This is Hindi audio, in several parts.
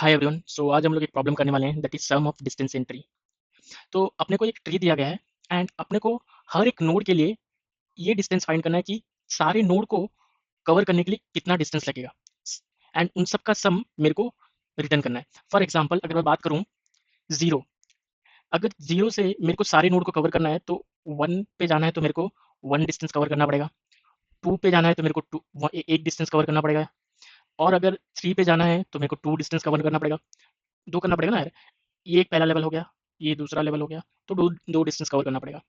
Hi everyone. सो आज हम लोग एक प्रॉब्लम करने वाले हैं, that is sum of distance in tree. तो अपने को एक ट्री दिया गया है एंड अपने को हर एक नोड के लिए ये डिस्टेंस फाइंड करना है कि सारे नोड को कवर करने के लिए कितना डिस्टेंस लगेगा एंड उन सब का सम मेरे को रिटर्न करना है। फॉर एग्जाम्पल अगर मैं बात करूँ जीरो, अगर जीरो से मेरे को सारे नोड को कवर करना है तो वन पे जाना है तो मेरे को वन डिस्टेंस कवर करना पड़ेगा। टू पे जाना है तो मेरे को एक डिस्टेंस कवर करना पड़ेगा। और अगर थ्री पे जाना है तो मेरे को टू डिस्टेंस कवर करना पड़ेगा। दो करना पड़ेगा ना यार। ये एक पहला लेवल हो गया, ये दूसरा लेवल हो गया, तो दो दो डिस्टेंस कवर करना पड़ेगा।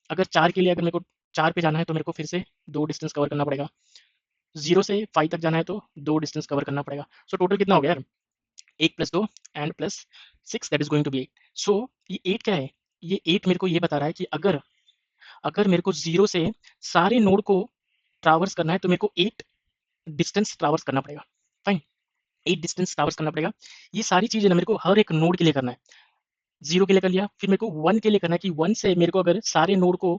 अगर चार के लिए अगर मेरे को चार पे जाना है तो मेरे को फिर से दो डिस्टेंस कवर करना पड़ेगा। जीरो से फाइव तक जाना है तो दो डिस्टेंस कवर करना पड़ेगा। सो टोटल कितना हो गया यार? एक प्लस दो and plus six, that is going to be eight. So ये एट क्या है? ये एट मेरे को ये बता रहा है कि अगर अगर मेरे को जीरो से सारे नोड को ट्रावर्स करना है तो मेरे को एट डिस्टेंस ट्रावर्स करना पड़ेगा। फाइन, एट डिस्टेंस ट्रावर्स करना पड़ेगा। ये सारी चीजें ना मेरे को हर एक नोड के लिए करना है। जीरो के लिए कर लिया, फिर मेरे को वन के लिए करना है कि वन से मेरे को अगर सारे नोड को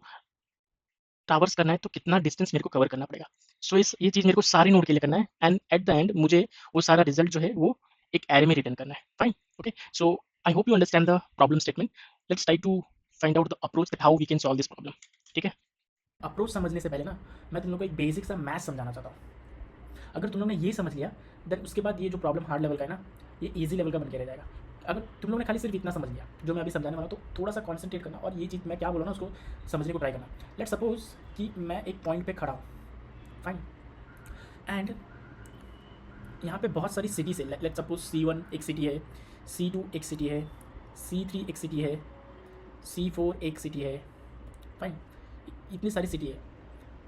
ट्रावर्स करना है तो कितना डिस्टेंस मेरे को कवर करना पड़ेगा। सो इस ये चीज़ मेरे को सारे नोड के लिए करना है एंड एट द एंड मुझे वो सारा रिजल्ट जो है वो एक एरे में रिटर्न करना है। Fine, okay. So I hope you understand the problem statement. Let's try to find out the approach that how we can solve this problem. ठीक है। अप्रोच समझने से पहले ना मैं तुम लोग को एक बेसिक सा मैथ समझाना चाहता हूँ। अगर तुम लोग ने ये समझ लिया देन उसके बाद ये जो प्रॉब्लम हार्ड लेवल का है ना ये इजी लेवल का बन के रह जाएगा। अगर तुम लोग ने खाली सिर्फ इतना समझ लिया जो मैं अभी समझाने वाला हूँ तो थोड़ा सा कॉन्सेंट्रेट करना और ये चीज़ मैं क्या बोल रहा हूँ उसको समझने को ट्राई करना। लेट सपोज कि मैं एक पॉइंट पे खड़ा हूँ, फाइन, एंड यहाँ पे बहुत सारी सिटीज़ है। लेट सपोज C1 एक सिटी है, C2 एक सिटी है, C3 एक सिटी है, C4 एक सिटी है, फाइन। इतनी सारी सिटी है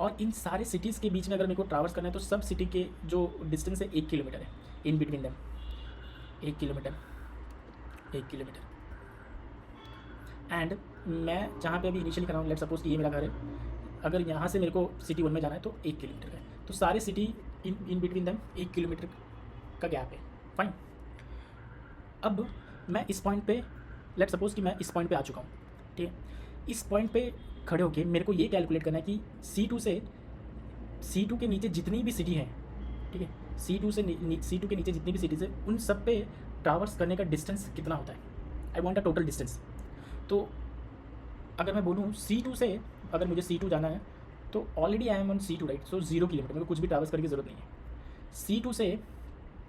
और इन सारे सिटीज़ के बीच में अगर मेरे को ट्रैवर्स करना है तो सब सिटी के जो डिस्टेंस है 1 किलोमीटर है in between them. 1 kilometre, 1 kilometre. And मैं जहाँ पे अभी इनिशियली खड़ा हूँ, लेट सपोज कि ये मेरा घर है, अगर यहाँ से मेरे को सिटी 1 में जाना है तो 1 किलोमीटर है, तो सारे city in between them 1 kilometre का गैप है, फाइन। अब मैं इस पॉइंट पे, लेट सपोज कि मैं इस पॉइंट पे आ चुका हूँ, ठीक है। इस पॉइंट पे खड़े होके मेरे को ये कैलकुलेट करना है कि C2 से C2 के नीचे जितनी भी सिटी हैं, ठीक है, C2 के नीचे जितनी भी सिटीज़ है उन सब पे ट्रैवर्स करने का डिस्टेंस कितना होता है। I want a total distance. तो अगर मैं बोलूँ C2 से अगर मुझे C2 जाना है तो already I am on C2 right, so 0 kilometre, मेरे को कुछ भी ट्रैवर्स करने की ज़रूरत नहीं है। C2 से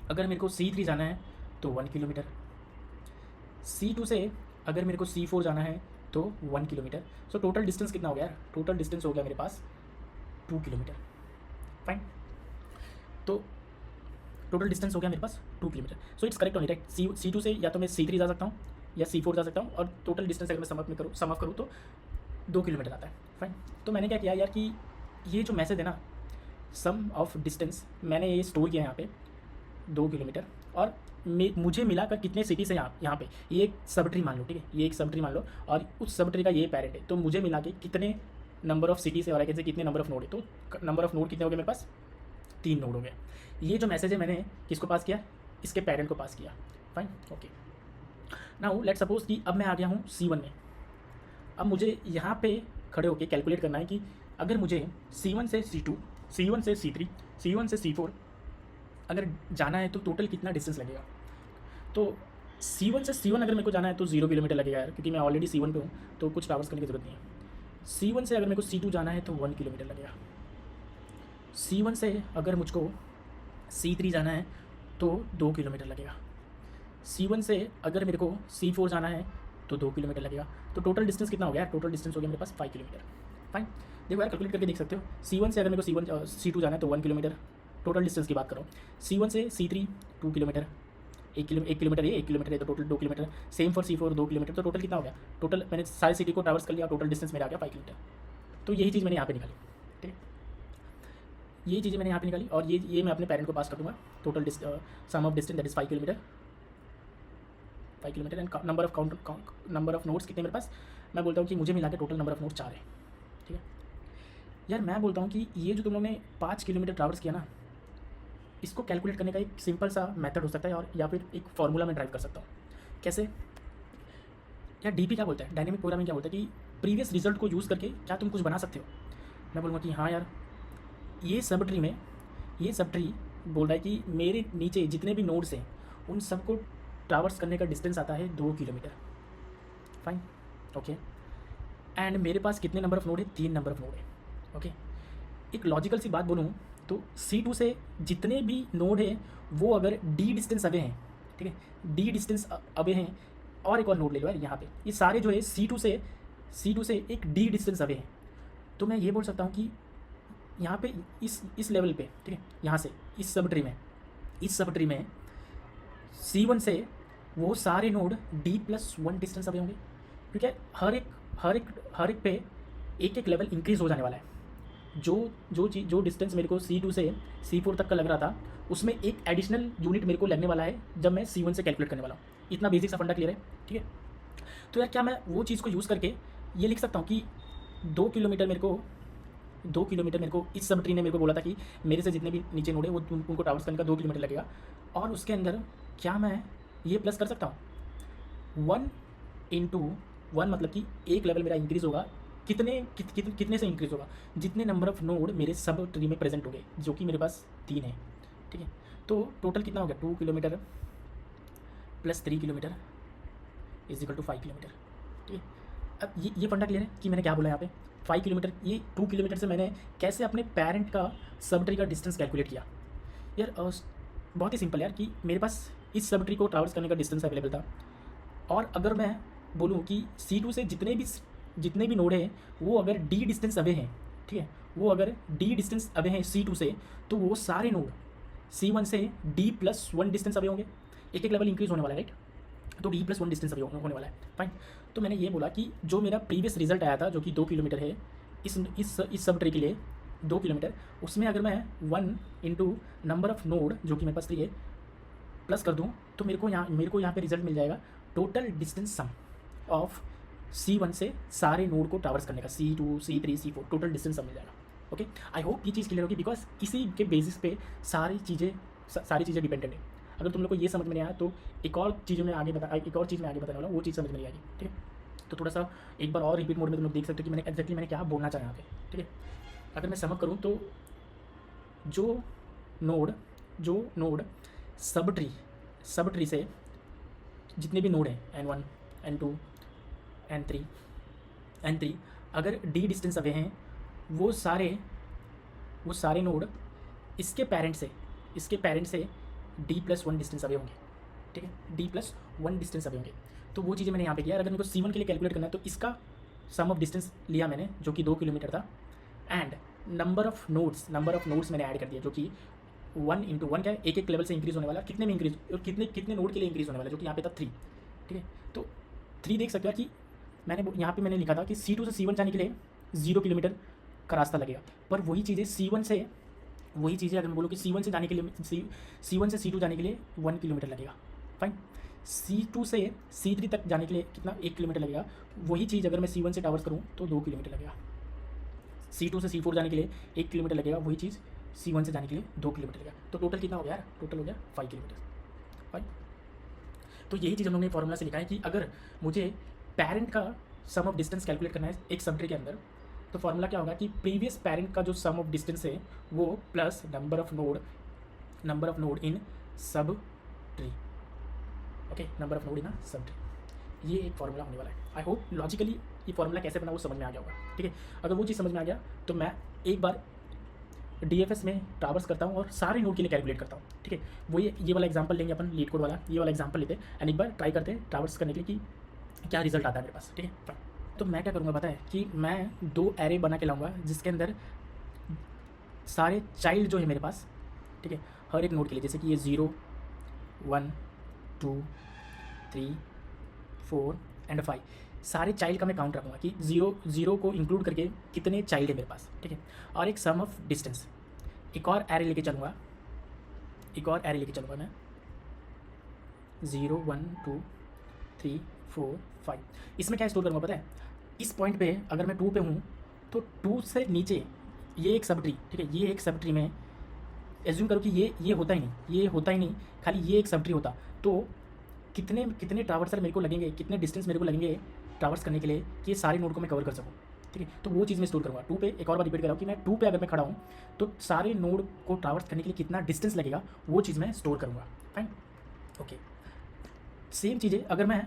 अगर मेरे को C3 जाना है तो 1 किलोमीटर। C2 से अगर मेरे को C4 जाना है तो 1 किलोमीटर। सो टोटल डिस्टेंस कितना हो गया? टोटल डिस्टेंस हो गया मेरे पास 2 किलोमीटर, फाइन। तो टोटल डिस्टेंस हो गया मेरे पास 2 kilometre. So it's correct only right. C2 से या तो मैं C3 जा सकता हूँ या C4 जा सकता हूँ और टोटल डिस्टेंस अगर मैं सम अप करूँ तो 2 किलोमीटर आता है, फाइन। तो मैंने क्या किया यार कि ये जो मैसेज है ना सम ऑफ डिस्टेंस, मैंने ये स्टोर किया यहाँ पे 2 किलोमीटर और मुझे मिला कर कितने सिटी से यहाँ पे ये एक सब ट्री मान लो, ठीक है, ये एक सब ट्री मान लो और उस सब ट्री का ये पैरेंट है, तो मुझे मिला के कितने नंबर ऑफ सिटीज़ है और कैसे कितने नंबर ऑफ नोड है। तो नंबर ऑफ नोड कितने हो गए मेरे पास? 3 नोड हो गए। ये जो मैसेज है मैंने किसको पास किया? इसके पेरेंट को पास किया, fine, okay. Now let suppose कि अब मैं आ गया हूँ C1 में। अब मुझे यहाँ पे खड़े होकर कैलकुलेट करना है कि अगर मुझे C1 से C2, C1 से C3, C1 से C4 अगर जाना है तो टोटल कितना डिस्टेंस लगेगा। तो C1 से C1 अगर मेरे को जाना है तो 0 किलोमीटर लगेगा यार, क्योंकि मैं ऑलरेडी C1 पे हूँ तो कुछ ट्रैवर्स करने की ज़रूरत नहीं है। C1 से अगर मेरे को C2 जाना है तो 1 किलोमीटर लगेगा। C1 से अगर मुझको C3 जाना है तो 2 किलोमीटर लगेगा। C1 से अगर मेरे को C4 जाना है तो 2 किलोमीटर लगेगा। तो टोटल डिस्टेंस कितना हो गया? टोटल डिस्टेंस हो गया मेरे पास 5 किलोमीटर, फाइन। देखो यार कैलकुलेट करके देख सकते हो। C1 से अगर मेरे को C2 जाना है तो 1 किलोमीटर, टोटल डिस्टेंस की बात करो। C1 से C3 2 किलोमीटर, 1 किलोमीटर ये 1 किलोमीटर है तो total 2 kilometre. Same for C4 2 kilometre. तो टोटल कितना हो गया? टोटल मैंने सारी सिटी को ट्रैवर्स कर लिया, टोटल डिस्टेंस मेरा आ गया 5 किलोमीटर। तो यही चीज़ मैंने यहाँ पे निकाली, ठीक है, यही चीज़ें मैंने यहाँ पे निकाली और ये मैं अपने पेरेंट को पास कर दूँगा। Total sum of distance that is 5 kilometre, 5 kilometre and number of nodes कितने मेरे पास? मैं बोलता हूँ कि मुझे मिला के टोटल नंबर ऑफ नोड 4 है, ठीक है। यार मैं बोलता हूँ कि ये जो तुम लोगों ने 5 किलोमीटर ट्रैवर्स किया ना, इसको कैलकुलेट करने का एक सिंपल सा मेथड हो सकता है और या फिर एक फार्मूला में ड्राइव कर सकता हूँ। कैसे? यार DP क्या बोलता है, डायनेमिक प्रोग्रामिंग क्या बोलता है कि प्रीवियस रिजल्ट को यूज़ करके क्या तुम कुछ बना सकते हो। मैं बोलूँगा कि हाँ यार, ये सब ट्री बोल रहा है कि मेरे नीचे जितने भी नोड्स हैं उन सबको ट्रावर्स करने का डिस्टेंस आता है 2 किलोमीटर। Fine, okay. एंड मेरे पास कितने नंबर ऑफ नोड है? 3 नंबर ऑफ नोड है, ओके। एक लॉजिकल सी बात बोलूँ तो C2 से जितने भी नोड हैं वो अगर D डिस्टेंस अवे हैं, ठीक है, D डिस्टेंस अवे हैं, और एक और नोड ले लो यार यहाँ पे, ये सारे जो है C2 से एक D डिस्टेंस अवे हैं, तो मैं ये बोल सकता हूँ कि यहाँ पे इस लेवल पे, ठीक है, यहाँ से इस सब ट्री में C1 से वो सारे नोड D+1 डिस्टेंस अवे होंगे, क्योंकि हर एक पे एक लेवल इंक्रीज हो जाने वाला है। जो डिस्टेंस मेरे को C2 से C4 तक का लग रहा था, उसमें एक एडिशनल यूनिट मेरे को लगने वाला है जब मैं C1 से कैलकुलेट करने वाला हूँ। इतना बेसिक सा फंडा क्लियर है, ठीक है। तो यार क्या मैं वो चीज़ को यूज़ करके ये लिख सकता हूँ कि 2 किलोमीटर मेरे को इस सब ट्री ने मेरे को बोला था कि मेरे से जितने भी नीचे नोड है वो उनको ट्रावर्स करने का 2 किलोमीटर लगेगा, और उसके अंदर क्या मैं ये प्लस कर सकता हूँ 1 इंटू 1, मतलब कि एक लेवल मेरा इंक्रीज़ होगा, कितने से इंक्रीज़ होगा? जितने नंबर ऑफ नोड मेरे सब ट्री में प्रेजेंट हो गए, जो कि मेरे पास 3 है, ठीक है। तो टोटल कितना हो गया? 2 kilometre plus 3 kilometre is equal to 5 kilometre, ठीक है। अब ये फंडा क्लियर है कि मैंने क्या बोला यहाँ पे? 5 किलोमीटर, ये 2 किलोमीटर से मैंने कैसे अपने पेरेंट का सब ट्री का डिस्टेंस कैलकुलेट किया यार? बहुत ही सिंपल यार, कि मेरे पास इस सब ट्री को ट्रावर्स करने का डिस्टेंस अवेलेबल था, और अगर मैं बोलूँ कि C2 से जितने भी नोड हैं वो अगर D डिस्टेंस अवे हैं, ठीक है, वो अगर D डिस्टेंस अवे हैं C2 से, तो वो सारे नोड C1 से D+1 डिस्टेंस अवे होंगे, एक लेवल इंक्रीज होने वाला है, राइट? तो D+1 डिस्टेंस अवे होने वाला है, फाइन। तो मैंने ये बोला कि जो मेरा प्रीवियस रिजल्ट आया था, जो कि 2 किलोमीटर है, इस सब ट्री के लिए 2 किलोमीटर, उसमें अगर मैं 1 इंटू नंबर ऑफ नोड, जो कि मेरे पास 3 है, प्लस कर दूँ, तो मेरे को यहाँ पे रिजल्ट मिल जाएगा total distance some of C1 से सारे नोड को ट्रावर्स करने का, C2, C3, C4 total distance सब मिल जाएगा, ओके। आई होप ये चीज़ क्लियर होगी, बिकॉज इसी के बेसिस पे सारी चीज़ें डिपेंडेंट है। अगर तुम लोग को ये समझ में नहीं आया तो एक और चीज़ मैं आगे बताने वाला हूँ, वो चीज़ समझ में नहीं आएगी, ठीक है। तो थोड़ा सा एक बार और रिपीट मोड में तुम लोग देख सकते हो कि मैंने एग्जैक्टली क्या बोलना चाहा यहाँ पे, ठीक है। अगर मैं समझ करूँ तो जो नोड सब ट्री से जितने भी नोड हैं N1, N2, N3, अगर D डिस्टेंस अवे हैं, वो सारे नोड इसके पेरेंट से D+1 डिस्टेंस अवे होंगे, ठीक है, D+1 डिस्टेंस अवे होंगे। तो वो चीज़ें मैंने यहाँ पे किया। अगर मेरे को C1 के लिए कैलकुलेट करना है तो इसका सम ऑफ डिस्टेंस लिया मैंने, जो कि 2 किलोमीटर था, एंड नंबर ऑफ नोड्स मैंने ऐड कर दिया, जो कि 1 इंटू 1 क्या है, एक लेवल से इंक्रीज़ होने वाला, कितने में इंक्रीज और कितने नोड के लिए इंक्रीज़ होने वाला, जो कि यहाँ पे था 3, ठीक है। तो 3 देख सकते हो कि मैंने लिखा था कि C2 से C1 जाने के लिए 0 किलोमीटर का रास्ता लगेगा, पर वही चीज़ें अगर मैं बोलूँ कि C1 से जाने के लिए C1 से C2 जाने के लिए 1 किलोमीटर लगेगा, फाइन। C2 से C3 तक जाने के लिए कितना? 1 किलोमीटर लगेगा। वही चीज़ अगर मैं C1 से ट्रावर्स करूँ तो 2 किलोमीटर लगेगा। C2 से C4 जाने के लिए 1 किलोमीटर लगेगा, वही चीज़ C1 से जाने के लिए 2 किलोमीटर लगेगा। तो टोटल कितना हो गया यार? टोटल हो गया 5 किलोमीटर, फाइन। तो यही चीज़ हम लोग ने फॉर्मूला से लिखा है कि अगर मुझे पेरेंट का सम ऑफ डिस्टेंस कैलकुलेट करना है एक सब ट्री के अंदर, तो फॉर्मूला क्या होगा कि प्रीवियस पेरेंट का जो सम ऑफ डिस्टेंस है वो plus number of node in sub tree, okay, number of node in sub tree. ये एक फॉर्मूला होने वाला है। आई होप लॉजिकली ये फॉर्मूला कैसे बना वो समझ में आ गया होगा, ठीक है। अगर वो चीज़ समझ में आ गया तो मैं एक बार DFS में ट्रावर्स करता हूँ और सारे नोड के लिए कैलकुलेट करता हूँ, ठीक है। वो ये वाला एग्जांपल लेंगे अपन, लीड कोड वाला, ये वाला एग्जांपल लेते हैं एंड एक बार ट्राई करते हैं ट्रावर्स करने के लिए कि क्या रिजल्ट आता है मेरे पास, ठीक है। तो मैं क्या करूँगा पता है कि मैं 2 एरे बना के लाऊंगा जिसके अंदर सारे चाइल्ड जो है मेरे पास, ठीक है, हर एक नोड के लिए, जैसे कि ये 0, 1, 2, 3, 4 एंड 5, सारे चाइल्ड का मैं काउंट रखूँगा कि 0 को इंक्लूड करके कितने चाइल्ड है मेरे पास, ठीक है। और एक सम ऑफ डिस्टेंस, एक और एरे लेके चलूँगा मैं 0, 1, 2, 3, 4, 5। इसमें क्या स्टोर करूँगा पता है? इस पॉइंट पे अगर मैं 2 पे हूँ तो 2 से नीचे ये एक सब ट्री, ठीक है, ये एक सब ट्री में एज्यूम करो कि ये होता ही नहीं, खाली ये एक सब ट्री होता, तो कितने ट्रावर्सर मेरे को लगेंगे, कितने डिस्टेंस मेरे को लगेंगे ट्रावर्स करने के लिए कि ये सारे नोड को मैं कवर कर सकूँ, ठीक है। तो वो चीज़ मैं स्टोर करूँगा 2 पे। एक और बार रिपीट कर रहा हूँ कि मैं 2 पे अगर मैं खड़ा हूँ तो सारे नोड को ट्रावर्स करने के लिए कितना डिस्टेंस लगेगा वो चीज़ मैं स्टोर करूँगा, फाइन, ओके। सेम चीज़ है, अगर मैं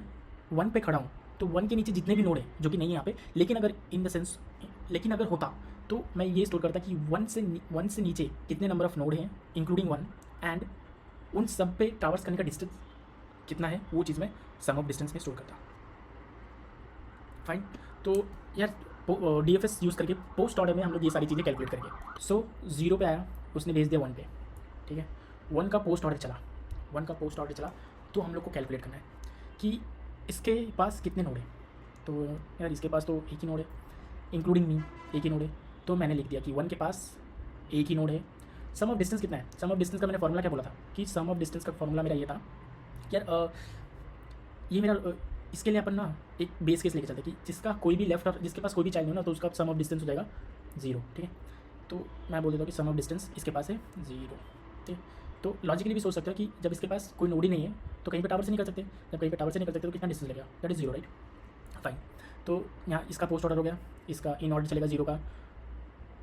1 पे खड़ा हूँ तो 1 के नीचे जितने भी नोड हैं, जो कि नहीं है यहाँ पे, लेकिन अगर इन द सेंस, लेकिन अगर होता तो मैं ये स्टोर करता कि 1 से नीचे कितने नंबर ऑफ नोड हैं इंक्लूडिंग 1, एंड उन सब पे टावर्स करने का डिस्टेंस कितना है, वो चीज़ मैं सम ऑफ डिस्टेंस में स्टोर करता। फाइन। तो यार DFS यूज़ करके पोस्ट ऑर्डर में हम लोग ये सारी चीज़ें कैलकुलेट करेंगे। सो 0 पे आया, उसने भेज दिया 1 पे, ठीक है। 1 का पोस्ट ऑर्डर चला, 1 का पोस्ट ऑर्डर चला, तो हम लोग को कैलकुलेट करना है कि इसके पास कितने नोड हैं। तो यार इसके पास तो एक ही नोड है, इंक्लूडिंग मी एक ही नोड है, तो मैंने लिख दिया कि 1 के पास एक ही नोड है। सम ऑफ डिस्टेंस कितना है, सम ऑफ डिस्टेंस का मैंने फॉर्मूला क्या बोला था कि सम ऑफ डिस्टेंस का फॉर्मूला मेरा ये था यार, ये मेरा इसके लिए अपन ना एक बेस केस लेके चलते हैं कि जिसका कोई भी लेफ्ट और जिसके पास कोई भी चाइल्ड नहीं हो ना, तो उसका सम ऑफ डिस्टेंस हो जाएगा 0, ठीक है। तो मैं बोल देता हूँ कि सम ऑफ डिस्टेंस इसके पास है 0, ठीक है। तो लॉजिकली भी सोच सकते हो कि जब इसके पास कोई नोड ही नहीं है तो कहीं पे टावर से निकल सकते हैं, जब कहीं पे टावर से निकल सकते हैं तो कितना डिस्टेंस लगेगा, दैट इज 0, राइट। फाइन। तो यहाँ इसका पोस्ट ऑर्डर हो गया, इसका इन ऑर्डर चलेगा 0 का,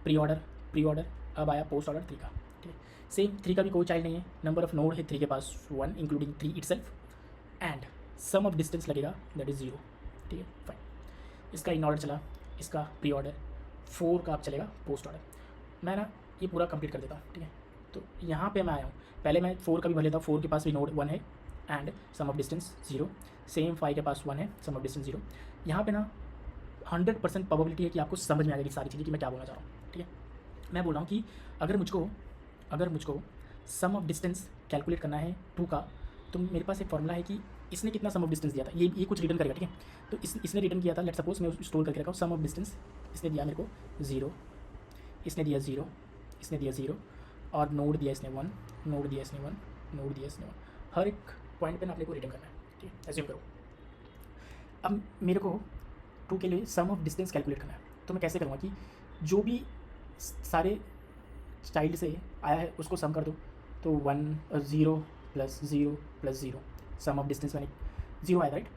प्री ऑर्डर, अब आया पोस्ट ऑर्डर 3 का, ठीक है। सेम 3 का भी कोई चाइल्ड नहीं है, नंबर ऑफ नोड है 3 के पास 1 including 3 itself, and sum of distance लगेगा दैट इज़ 0, ठीक है। फाइन। इसका इन ऑर्डर चला, इसका प्री ऑर्डर, 4 का अब चलेगा पोस्ट ऑर्डर। मैं ना ये पूरा कंप्लीट कर देता हूँ, ठीक है। तो यहाँ पे मैं आया हूँ, पहले मैं 4 का भी भर लेता हूँ, 4 के पास भी नोड 1 है and sum of distance 0, same 5 के पास 1 है, सम ऑफ डिस्टेंस 0। यहाँ पे ना 100% प्रोबेबिलिटी है कि आपको समझ में आ जाएगी सारी चीज़ें कि मैं क्या बोलना चाह रहा हूँ, ठीक है। मैं बोल रहा हूँ कि अगर मुझको सम ऑफ डिस्टेंस कैलकुलेट करना है 2 का, तो मेरे पास एक फॉर्मूला है कि इसने कितना सम ऑफ डिस्टेंस दिया था, ये कुछ रिटर्न करेगा, ठीक है। तो इसने रिटर्न किया था, लेट सपोज मैं स्टोर करके रखा हूँ, सम ऑफ डिस्टेंस इसने दिया मेरे को 0, इसने दिया 0, इसने दिया 0, और नोड दिया इसने 1, नोड दिया इसने 1, नोड दिया इसने 1। हर एक पॉइंट पे ना अपने को रिटर्न करना है, ठीक है। एज्यूम करो अब मेरे को 2 के लिए सम ऑफ डिस्टेंस कैलकुलेट करना है, तो मैं कैसे करूँगा कि जो भी सारे चाइल्ड से आया है उसको सम कर दो, तो 0 plus 0 plus 0, sum of distance मैंने 0 आया, राइट।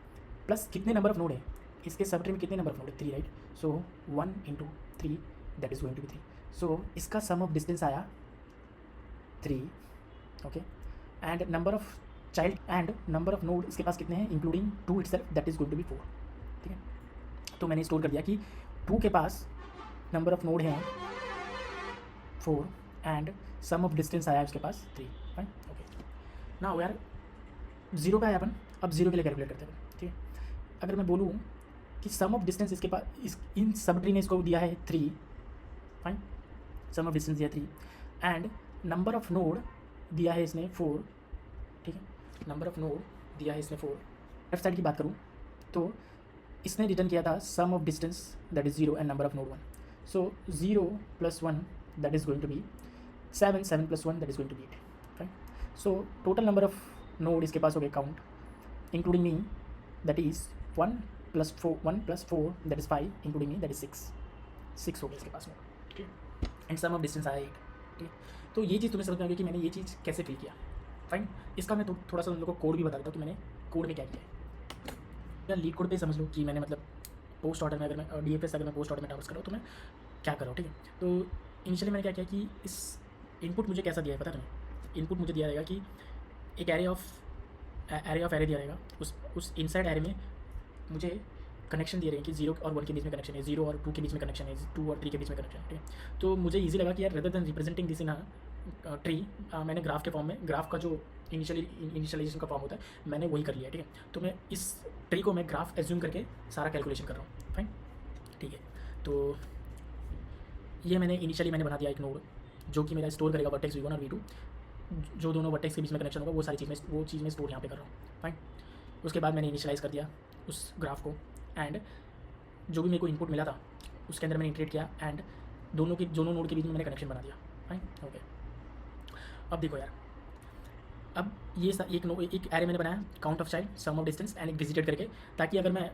प्लस कितने नंबर ऑफ नोड है, इसके सब ट्री में कितने नंबर ऑफ नोड है, 3, right. So 1 into 3 that is going to be 3। So इसका सम ऑफ डिस्टेंस आया 3, okay. And number of child and number of node इसके पास कितने हैं including 2 itself, that is going to be 4, ठीक है। तो मैंने स्टोर कर दिया कि 2 के पास नंबर ऑफ नोड हैं 4 एंड सम ऑफ डिस्टेंस आया उसके पास 3, फाइन, ओके। ना हो यार 0 पे आया अपन, अब 0 के लिए कैलकुलेट करते हैं, ठीक है। अगर मैं बोलूँ कि सम ऑफ डिस्टेंस इसके पास इन सब ट्री ने इसको दिया है 3, फाइन, सम ऑफ डिस्टेंस दिया 3, एंड नंबर ऑफ नोड दिया है इसने 4, ठीक है। नंबर ऑफ नोड दिया है इसने 4। लेफ्ट साइड की बात करूँ तो इसने रिटर्न किया था sum of distance that is 0 and number of node 1। So 0 plus 1 that is going to be 7, 7 plus 1 that is going to be 8, fine. So total number of node इसके पास हो गए count including me, that is 1 plus 4 that is 5 including me that is 6 हो गए इसके पास नोड, ठीक है। एंड सम ऑफ डिस्टेंस आया 8, ठीक है। तो ये चीज़ तुम्हें समझ में आ गई कि मैंने ये चीज़ कैसे फिल किया, फाइन। इसका मैं थोड़ा सा उन लोगों को कोड भी बता देता हूँ कि मैंने कोड में क्या किया है। या लीड कोड पे समझ लो कि मैंने मतलब पोस्ट ऑर्डर में अगर मैं DFS अगर मैं पोस्ट ऑर्डर में टावर्स कर रहा हूँ तो मैं क्या कर रहा हूँ, ठीक है। तो इनिशियली मैंने क्या किया कि इस इनपुट मुझे कैसा दिया है पता है तुम्हें, इनपुट मुझे दिया रहेगा कि एक एरे ऑफ एरे दिया रहेगा, उस इनसाइड एरे में मुझे कनेक्शन दिए रहे हैं कि 0 और 1 के बीच में कनेक्शन है, 0 और 2 के बीच में कनेक्शन है, 2 और 3 के बीच में कनेक्शन है, ठीक है। तो मुझे ईजी लगा कि यार rather than representing this in tree, मैंने ग्राफ के फॉर्म में, ग्राफ का जो इनिशियलाइजेशन का फॉर्म होता है मैंने वही कर लिया, ठीक है। तो मैं इस ट्री को मैं ग्राफ एज्यूम करके सारा कैलकुलेशन कर रहा हूँ, फाइन, ठीक है। तो ये इनिशियली मैंने बना दिया एक नोड जो कि मेरा स्टोर करेगा वर्टेक्स V1 और V2, जो दोनों वर्टेक्स के बीच में कनेक्शन होगा वो सारी चीज़ मैं स्टोर यहाँ पे कर रहा हूँ, फाइन। उसके बाद मैंने इनिशियलाइज़ कर दिया उस ग्राफ को, एंड जो भी मेरे को इनपुट मिला था उसके अंदर मैंने इंटीग्रेट किया, एंड दोनों नोड के बीच में मैंने कनेक्शन बना दिया, फाइन, ओके। अब देखो यार, अब ये एक एरे मैंने बनाया count of child, sum of distance and एक विजिटेड करके, ताकि अगर मैं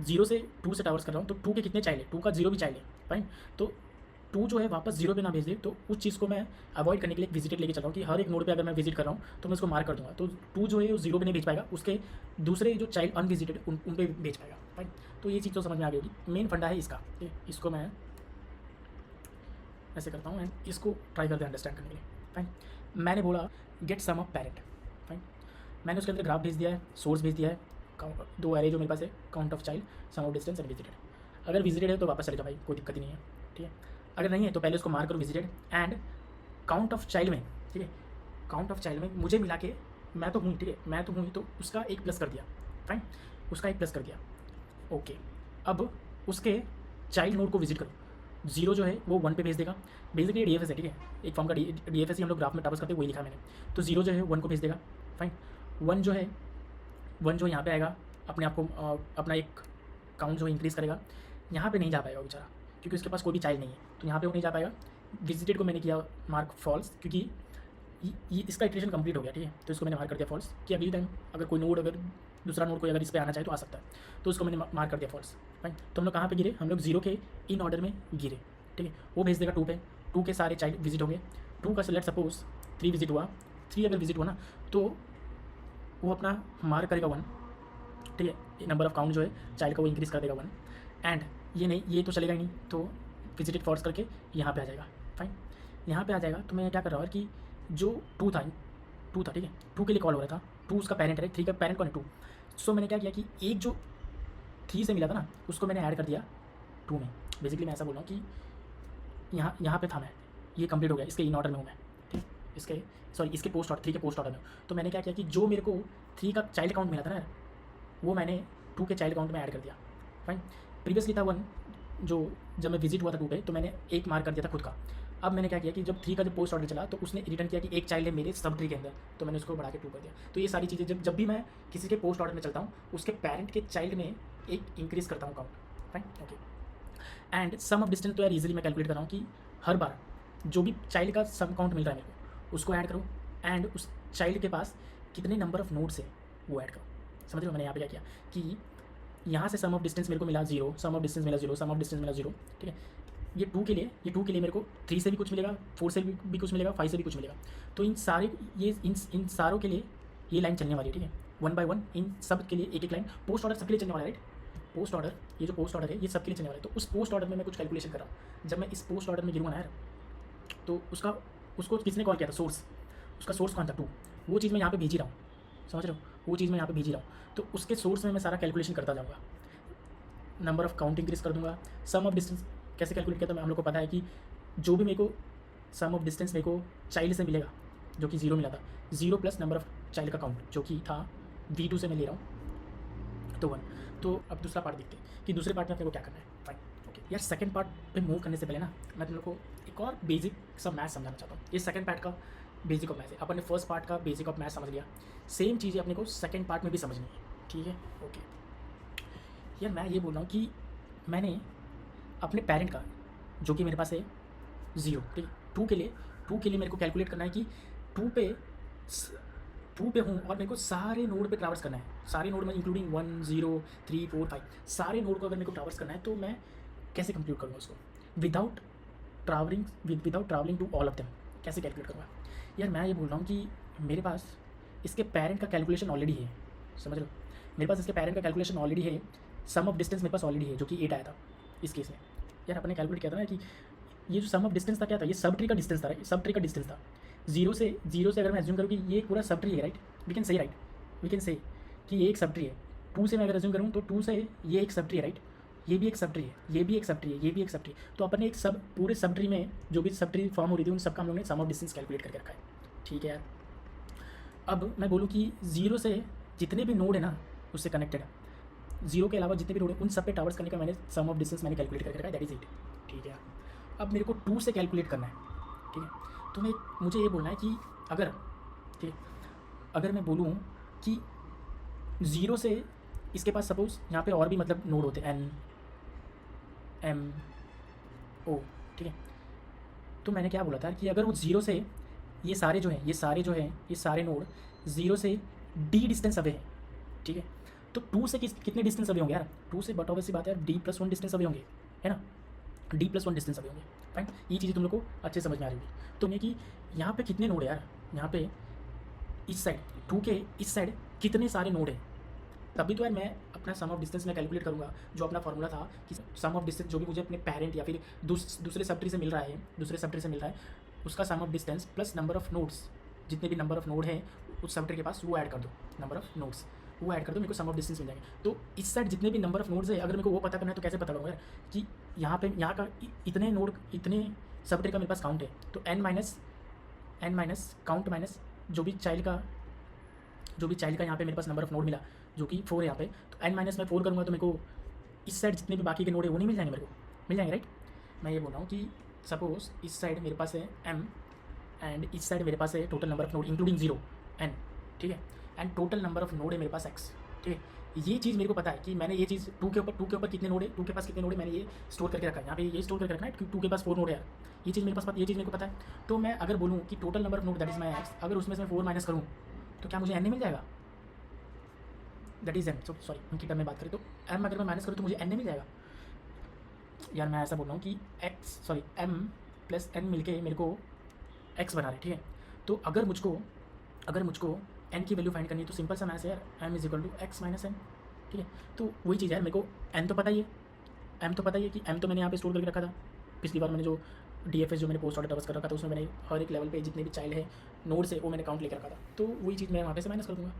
0 से 2 से टावर्स कर रहा हूँ तो 2 के कितने चाइल्ड है, 2 का 0 भी चाइल्ड है, फाइन। तो 2 जो है वापस 0 पे ना भेज दे, तो उस चीज़ को मैं अवॉइड करने के लिए एक विजिटेड लेके चल रहा हूँ कि हर एक नोड पे अगर मैं विजिट कर रहा हूँ तो मैं उसको मार्क कर दूँगा, तो 2 जो है वो 0 पे नहीं भेज पाएगा, उसके दूसरे जो चाइल्ड अनविजिटेड उन पे भेज पाएगा, फाइन। तो ये चीज़ तो समझ में आ गई होगी, मेन फंडा है इसका, इसको मैं ऐसे करता हूँ एंड इसको ट्राई करते हैं अंडरस्टैंड करने के लिए, फाइन। मैंने बोला get sum of parent, fine. मैंने उसके अंदर ग्राफ भेज दिया है, सोर्स भेज दिया है, दो एरे जो मेरे पास है, count of child, sum of distance and visited. अगर विजिटेड है तो वापस चले जाओ भाई, कोई दिक्कत ही नहीं है, ठीक है। अगर नहीं है तो पहले उसको मार्क करो visited and count of child में, ठीक है, काउंट ऑफ चाइल्ड में मुझे मिला के, मैं तो हूँ, ठीक है, मैं तो हूँ, तो उसका एक प्लस कर दिया, फाइन, उसका एक प्लस कर दिया, ओके। अब उसके चाइल्ड नोड को विजिट करो, 0 जो है वो 1 पे भेज देगा, बेसिकली DFS है, ठीक है, एक फॉर्म का DFS ही हम लोग ग्राफ में ट्रावर्स करते हैं, वही लिखा है मैंने। तो 0 जो है 1 को भेज देगा, फाइन। 1 जो है 1 जो यहाँ पे आएगा, अपने आप को अपना एक काउंट जो इंक्रीज़ करेगा, यहाँ पे नहीं जा पाएगा बेचारा, क्योंकि उसके पास कोई भी चाइल्ड नहीं है, तो यहाँ पे वो नहीं जा पाएगा। विजिटेड को मैंने किया मार्क फॉल्स, क्योंकि ये इसका इटरेशन कंप्लीट हो गया, ठीक है, तो इसको मैंने मार्क कर दिया फॉल्स, कि अगली टाइम अगर कोई नोड, अगर दूसरा नोड कोई अगर इस पर आना चाहे तो आ सकता है, तो उसको मैंने मार्क कर दिया फॉल्स, फाइन। तो हम लोग कहाँ पे गिरे, हम लोग 0 के इन ऑर्डर में गिरे, ठीक है। वो भेज देगा 2 पे, 2 के सारे चाइल्ड विजिट होंगे, 2 का लेट सपोज 3 विजिट हुआ, 3 अगर विजिट हुआ ना तो वो अपना मार्क करेगा 1, ठीक है, नंबर ऑफ काउंट जो है चाइल्ड का वो इंक्रीज़ कर देगा 1, एंड ये नहीं, ये तो चलेगा ही नहीं, तो विजिटेड फॉल्स करके यहाँ पे आ जाएगा, फाइन। यहाँ पे आ जाएगा तो मैं क्या कर रहा हूँ कि जो 2 था, ठीक है, 2 के लिए कॉल हो रहा था, 2 उसका पेरेंट है, 3 का पेरेंट कौन है 2। सो मैंने क्या किया कि एक जो 3 से मिला था ना उसको मैंने ऐड कर दिया 2 में। बेसिकली मैं ऐसा बोल रहा हूँ कि यहाँ पे था मैं, ये कंप्लीट हो गया, इसके इन ऑर्डर में हूँ मैं, ठीक, इसके पोस्ट ऑर्डर, 3 के पोस्ट ऑर्डर में। तो मैंने क्या किया कि जो मेरे को 3 का चाइल्ड काउंट मिला था ना, वो मैंने 2 के चाइल्ड काउंट में ऐड कर दिया, फाइन। प्रीवियसली था 1, जो जब मैं विजिट हुआ था 2 पे, तो मैंने 1 मार्क कर दिया था खुद का। अब मैंने क्या किया कि जब 3 का जब पोस्ट ऑर्डर चला तो उसने रिटर्न किया कि एक चाइल्ड है मेरे सब ट्री के अंदर, तो मैंने उसको बढ़ा के 2 कर दिया। तो ये सारी चीज़ें जब भी मैं किसी के पोस्ट ऑर्डर में चलता हूँ, उसके पेरेंट के चाइल्ड में एक इंक्रीज़ करता हूँ count, fine, okay. And sum of distance तो यार ईजिली मैं कैलकुलेट कर रहा हूँ कि हर बार जो भी चाइल्ड का सम काउंट मिल रहा है मेरे को, उसको ऐड करो, एंड उस चाइल्ड के पास कितने नंबर ऑफ नोड्स है वो ऐड करो। समझ रहे हो मैंने यहाँ पे क्या किया कि यहाँ से सम ऑफ डिस्टेंस मेरे को मिला 0, सम ऑफ डिस्टेंस मिला 0, सम ऑफ डिस्टेंस मिला 0, ठीक है। ये 2 के लिए मेरे को 3 से भी कुछ मिलेगा, 4 से भी कुछ मिलेगा, 5 से भी कुछ मिलेगा। तो इन सारे इन सारों के लिए ये लाइन चलने वाली है, ठीक है, 1 बाय 1 इन सब के लिए एक लाइन। पोस्ट ऑर्डर सबके लिए चलने वाला है, राइट, पोस्ट ऑर्डर, ये जो पोस्ट ऑर्डर है ये सबके लिए चलने वाला है। तो उस पोस्ट ऑर्डर में मैं कुछ कैलकुलेशन कर रहा हूँ। जब मैं इस पोस्ट ऑर्डर में गिरूँगा ना यार, तो उसको किसने कॉल किया था, सोर्स, उसका सोर्स कौन था 2, वो चीज़ मैं यहाँ पे भेज ही रहा हूँ, समझ रहे हो, वो चीज़ मैं यहाँ पे भेज ही रहा हूँ। तो उसके सोर्स में मैं सारा कैलकुलेशन करता जाऊँगा, नंबर ऑफ काउंट इंक्रीज कर दूंगा। सम ऑफ डिस्टेंस कैसे कैलकुलेट किया था, हम लोग को पता है कि जो भी मेरे को सम ऑफ डिस्टेंस मेरे को चाइल्ड से मिलेगा, जो कि 0 मिला था, 0 प्लस नंबर ऑफ चाइल्ड का काउंट जो कि था V2 से मैं ले रहा हूँ, तो 1। तो अब दूसरा पार्ट देखते हैं कि दूसरे पार्ट में अपने को क्या करना है, फाइन, ओके। यार सेकंड पार्ट पे मूव करने से पहले ना मैं तुम लोग को एक और बेसिक सा मैथ समझाना चाहता हूँ। ये सेकंड पार्ट का बेसिक ऑफ मैथ है, अपन ने फर्स्ट पार्ट का बेसिक ऑफ मैथ समझ लिया, सेम चीज़ें अपने को सेकंड पार्ट में भी समझनी है, ठीक है, ओके। यार मैं ये बोल रहा हूँ कि मैंने अपने पेरेंट का, जो कि मेरे पास है 0, ठीक है, 2 के लिए मेरे को कैलकुलेट करना है कि 2 पे हूँ और मेरे को सारे नोड पे ट्रैवर्स करना है, सारे नोड में इंक्लूडिंग 1 0 3 4 5 सारे नोड को अगर मेरे को ट्रैवर्स करना है, तो मैं कैसे कंप्यूट करूँगा उसको without travelling to all of them, कैसे कैलकुलेट करूँगा। यार मैं ये बोल रहा हूँ कि मेरे पास इसके पेरेंट का कैलकुलेशन ऑलरेडी है, समझ लो, मेरे पास इसके पेरेंट का कैलकुलेशन ऑलरेडी है, सम ऑफ डिस्टेंस मेरे पास ऑलरेडी है, जो कि 8 आया था इस केस में। यार अपने कैलकुलेट किया था ना कि ये जो सम ऑफ डिस्टेंस था क्या था, ये सब ट्री का डिस्टेंस था, सब ट्री का डिस्टेंस था। 0 से अगर मैं एज्यूम करूँ कि ये पूरा सब ट्री है, राइट, वी कैन से कि ये एक सब ट्री है। 2 से मैं अगर एज्यूम करूँ तो 2 से ये एक सब ट्री है, राइट, ये भी एक सब ट्री है, ये भी एक सब ट्री है, ये भी एक सब ट्री। तो अपन ने एक सब पूरे सब ट्री में जो भी सब ट्री फॉर्म हो रही थी, उन सबका हम लोग ने सम ऑफ डिस्टेंस कैलकुलेट करके रखा है, ठीक है यार। अब मैं बोलूँ कि 0 से जितने भी नोड है ना उससे कनेक्टेड है, 0 के अलावा जितने भी नोड है उन सब पे ट्रैवर्स करने का मैंने सम ऑफ डिस्टेंस मैंने कैलकुलेट करके रखा है, दैट इज 8, ठीक है। अब मेरे को 2 से कैलकुलेट करना है, ठीक है। तो मुझे ये बोलना है कि अगर मैं बोलूँ कि 0 से इसके पास सपोज यहाँ पे और भी मतलब नोड होते हैं N M O, ठीक है। तो मैंने क्या बोला था कि अगर वो 0 से ये सारे नोड 0 से D डिस्टेंस अवे है, ठीक है। तो 2 से कितने डिस्टेंस अवे होंगे यार, 2 से बट ऑब्वियसली बात है यार D+1 डिस्टेंस अवे होंगे, है ना, D+1 डिस्टेंस अवे होंगे, फाइन। ये चीज़ें तुम लोग को अच्छे समझ में आ रही होगी। तो ये कि यहाँ पे कितने नोड है यार, यहाँ पे इस साइड 2 के इस साइड कितने सारे नोड हैं, तभी तो यार मैं अपना सम ऑफ डिस्टेंस में कैलकुलेट करूँगा। जो अपना फॉर्मूला था कि सम ऑफ डिस्टेंस जो भी मुझे अपने पेरेंट या फिर दूसरे सब ट्री से मिल रहा है, उसका sum of distance plus number of nodes, जितने भी नंबर ऑफ नोड हैं उस सब ट्री के पास वो ऐड कर दो, नंबर ऑफ नोड्स वो ऐड कर दो, मेरे को सम ऑफ डिस्टेंस मिल जाएंगे। तो इस साइड जितने भी नंबर ऑफ नोड्स है, अगर मेरे को वो पता करना है तो कैसे पता करूँगा यार कि यहाँ पे यहाँ का इतने नोड, इतने सब ट्री का मेरे पास काउंट है, तो एन माइनस काउंट माइनस जो भी चाइल्ड का यहाँ पे मेरे पास नंबर ऑफ नोड मिला जो कि 4 है यहाँ पे, तो एन माइनस मैं 4 करूँगा तो मेरे को इस साइड जितने भी बाकी के नोड है वो नहीं मिल जाएंगे, मेरे को मिल जाएंगे, राइट। मैं ये बोल रहा हूँ कि सपोज इस साइड मेरे पास है m एंड इस साइड मेरे पास है total number of node including 0 n, ठीक है, and total number of node है मेरे पास x, ठीक है। ये चीज़ मेरे को पता है कि मैंने ये चीज़ 2 के ऊपर कितने नोड है, 2 के पास कितने नोड है, मैंने ये स्टोर करके रखा है, यहाँ पे ये स्टोर करके रखना है कि 2 के पास 4 नोड है यार, ये चीज़ मेरे को पता है। तो मैं अगर बोलूँ कि total number of node that is my x, अगर उसमें से मैं 4 माइनस करूँ तो क्या मुझे n नहीं मिल जाएगा, दैट इज़ m, सॉरी उनकी टर्म में बात करें तो m अगर मैं माइनस करूँ तो मुझे n नहीं मिल जाएगा यार। मैं ऐसा बोल रहा हूँ कि m प्लस n मिलके मेरे को x बना रहे, ठीक है। तो अगर मुझको n की वैल्यू फाइंड करनी है तो सिंपल सा मैथ है यार, m is equal to x minus n, ठीक है। तो वही चीज़ है यार, मेरे को n तो पता ही है कि m तो मैंने यहाँ पे स्टोर करके रखा था। पिछली बार मैंने जो DFS जो मैंने पोस्ट ऑर्डर ट्रांसफर कर रखा था उसमें मैंने हर एक लेवल पे जितने भी चाइल्ड है नोड से वो मैंने काउंट लेकर रखा था, तो वही चीज़ मैं वहाँ पे से माइनस कर दूँगा।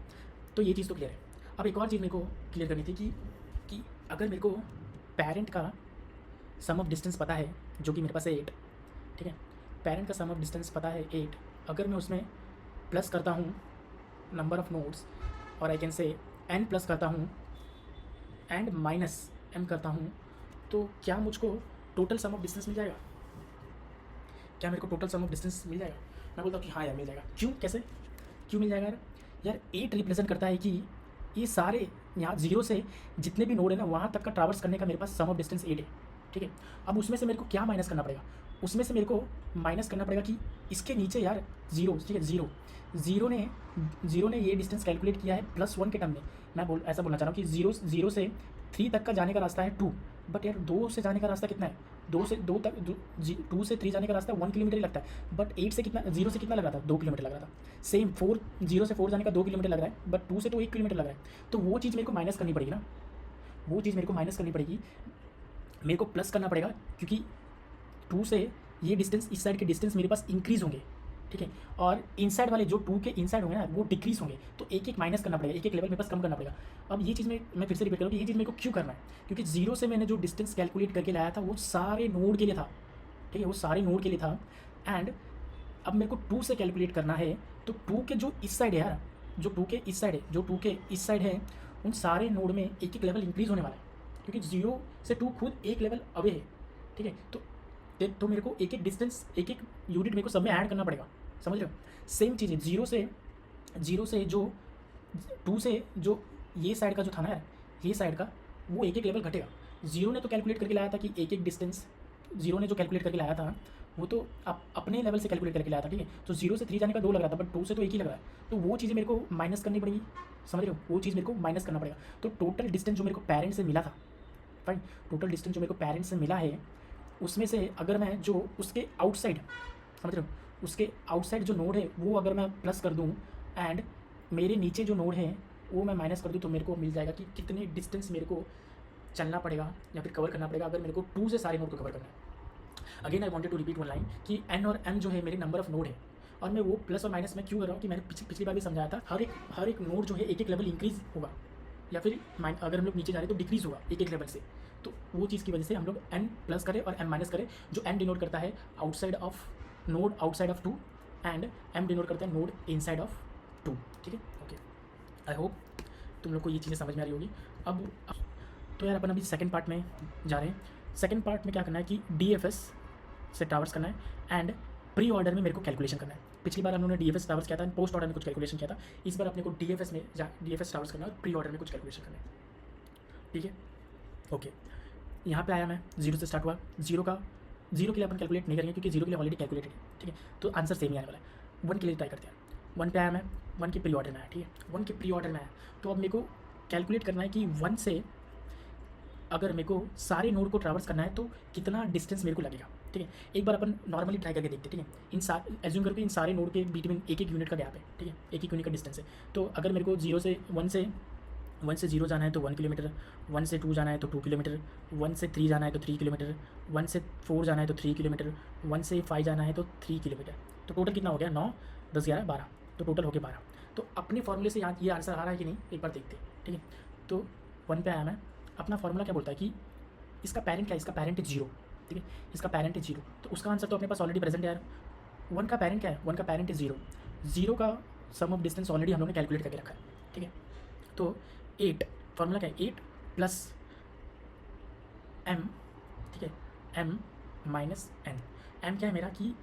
तो ये चीज़ तो क्लियर है। अब एक और चीज़ मेरे को क्लियर करनी थी कि अगर मेरे को पेरेंट का सम ऑफ डिस्टेंस पता है जो कि मेरे पास है 8, ठीक है, पेरेंट का सम ऑफ डिस्टेंस पता है 8, अगर मैं उसमें प्लस करता हूँ नंबर ऑफ नोड्स और I can say n plus करता हूँ एंड माइनस m करता हूँ, तो क्या मुझको टोटल सम ऑफ डिस्टेंस मिल जाएगा, क्या मेरे को टोटल सम ऑफ डिस्टेंस मिल जाएगा? मैं बोलता हूँ कि हाँ यार मिल जाएगा। क्यों, कैसे, क्यों मिल जाएगा यार 8 रिप्रेजेंट करता है कि ये सारे यहाँ 0 से जितने भी नोड है ना वहाँ तक का ट्रैवर्स करने का मेरे पास सम ऑफ डिस्टेंस 8 है, ठीक है। अब उसमें से मेरे को क्या माइनस करना पड़ेगा, उसमें से मेरे को माइनस करना पड़ेगा कि इसके नीचे यार 0, ठीक है, जीरो ने ये डिस्टेंस कैलकुलेट किया है +1 के टर्म में। मैं ऐसा बोलना चाह रहा हूँ कि 0 से 3 तक का जाने का रास्ता है 2, बट यार 2 से जाने का रास्ता कितना है, 2 से 3 जाने का रास्ता 1 किलोमीटर ही लगता है, बट 8 से कितना, 0 से कितना लग रहा था, 2 किलोमीटर लग रहा था। सेम 0 से 4 जाने का 2 किलोमीटर लग रहा है, बट 2 से तो 1 किलोमीटर लग रहा है। तो वो चीज़ मेरे को माइनस करनी पड़ेगी ना, मेरे को प्लस करना पड़ेगा, क्योंकि 2 से ये डिस्टेंस, इस साइड के डिस्टेंस मेरे पास इंक्रीज़ होंगे, ठीक है, और इनसाइड वाले जो 2 के इनसाइड होंगे ना वो डिक्रीज होंगे, तो एक माइनस करना पड़ेगा, एक लेवल मेरे पास कम करना पड़ेगा। अब ये चीज़ मैं फिर से रिपीट करूँ कि ये चीज़ मेरे को क्यों करना है, क्योंकि 0 से मैंने जो डिस्टेंस कैलकुलेट करके लाया था वो सारे नोड के लिए था, ठीक है, वो सारे नोड के लिए था। एंड अब मेरे को 2 से कैलकुलेट करना है, तो 2 के जो इस साइड है यार, जो 2 के इस साइड है उन सारे नोड में एक लेवल इंक्रीज़ होने वाला है, क्योंकि 0 से 2 खुद एक लेवल अवे है, ठीक है। तो मेरे को एक डिस्टेंस, एक यूनिट मेरे को सब में ऐड करना पड़ेगा, समझ रहे हो। सेम चीज़ है, 0 से जो 2 से जो ये साइड का जो था ना यार, ये साइड का वो एक लेवल घटेगा। 0 ने तो कैलकुलेट करके लाया था कि एक डिस्टेंस, 0 ने जो कैलकुलेट करके लाया था वो तो अपने लेवल से कैलकुलेट करके लाया था, ठीक है। तो 0 से 3 जाने का 2 लग रहा था, बट 2 से तो 1 ही लग रहा है, तो वो चीज़ें मेरे को माइनस करनी पड़ेगी, समझ रहे हो, वो चीज़ मेरे को माइनस करना पड़ेगा। तो टोटल डिस्टेंस जो मेरे को पेरेंट से मिला था, फाइन, टोटल डिस्टेंस जो मेरे को पेरेंट से मिला है उसमें से अगर मैं जो उसके आउटसाइड, समझ रहे हो, उसके आउटसाइड जो नोड है वो अगर मैं प्लस कर दूं एंड मेरे नीचे जो नोड है वो मैं माइनस कर दूं, तो मेरे को मिल जाएगा कि कितने डिस्टेंस मेरे को चलना पड़ेगा या फिर कवर करना पड़ेगा अगर मेरे को 2 से सारे नोड को कवर करना है। Again I wanted to repeat one line कि n और m जो है मेरे नंबर ऑफ नोड है, और मैं वो प्लस और माइनस में क्यों कर रहा हूँ कि मैंने पिछली बार भी समझाया था, हर एक नोड जो है एक लेवल इंक्रीज़ होगा, या फिर अगर हम लोग नीचे जा रहे हैं तो डिक्रीज़ होगा एक लेवल से। तो वो चीज़ की वजह से हम लोग n प्लस करें और m माइनस करें, जो n डिनोट करता है outside of 2 and m denote करता है नोड इनसाइड ऑफ 2, ठीक है। ओके, आई होप तुम लोग को ये चीज़ें समझ में आ रही होगी। अब तो यार अपन अभी सेकंड पार्ट में जा रहे हैं। सेकंड पार्ट में क्या करना है कि DFS से ट्रावर्स करना है एंड प्री ऑर्डर में मेरे को कैलकुलेशन करना है। पिछली बार हम लोगों ने DFS ट्रावर्स किया था, पोस्ट ऑर्डर में कुछ कैलकुलेशन किया था, इस बार अपने को DFS ट्रावर्स करना है और प्री ऑर्डर में कुछ कैलकुलेशन करना है, ठीक है। ओके, यहाँ पे आया मैं, 0 से स्टार्ट हुआ, 0 के लिए अपन कैलकुलेट नहीं करेंगे क्योंकि 0 के लिए ऑलरेडी कैलकुलेटेड है, ठीक है, तो आंसर सेम ही आने वाला है। 1 के लिए ट्राई करते हैं। 1 पे आया मैं, 1 के प्री ऑर्डर में आया, ठीक है, 1 के प्री ऑर्डर में आया, तो अब मेरे को कैलकुलेट करना है कि 1 से अगर मेरे को सारे नोड को ट्रैवर्स करना है तो कितना डिस्टेंस मेरे को लगेगा, ठीक है। एक बार अपन नॉर्मली ट्राई करके देखते हैं, ठीक है। एज्यूम करो कि इन सारे नोड के बीच में एक यूनिट का गैप है, ठीक है, एक यूनिट का डिस्टेंस है। तो अगर मेरे को 1 से 0 जाना है तो 1 किलोमीटर, 1 से 2 जाना है तो 2 किलोमीटर, 1 से 3 जाना है तो 3 किलोमीटर, 1 से 4 जाना है तो 3 किलोमीटर, 1 से 5 जाना है तो 3 किलोमीटर। तो टोटल कितना हो गया, 9, 10, 11, 12, तो टोटल हो गया 12। तो अपने फॉर्मूले से यहाँ ये आंसर आ रहा है कि नहीं, एक बार देखते हैं, ठीक है। तो 1 पे आया मैं, अपना फॉर्मूला क्या बोलता है कि इसका पेरेंट क्या है, इसका पेरेंट है 0, ठीक है, इसका पेरेंट है 0, तो उसका आंसर तो अपने पास ऑलरेडी प्रेजेंट है यार। 1 का पेरेंट क्या है, 1 का पेरेंट है 0, 0 का सम ऑफ डिस्टेंस ऑलरेडी हम लोगों ने कैलकुलेट करके रखा है, ठीक है। तो 8, फॉर्मूला क्या है, 8 प्लस m, ठीक है, m माइनस n। m क्या है मेरा कि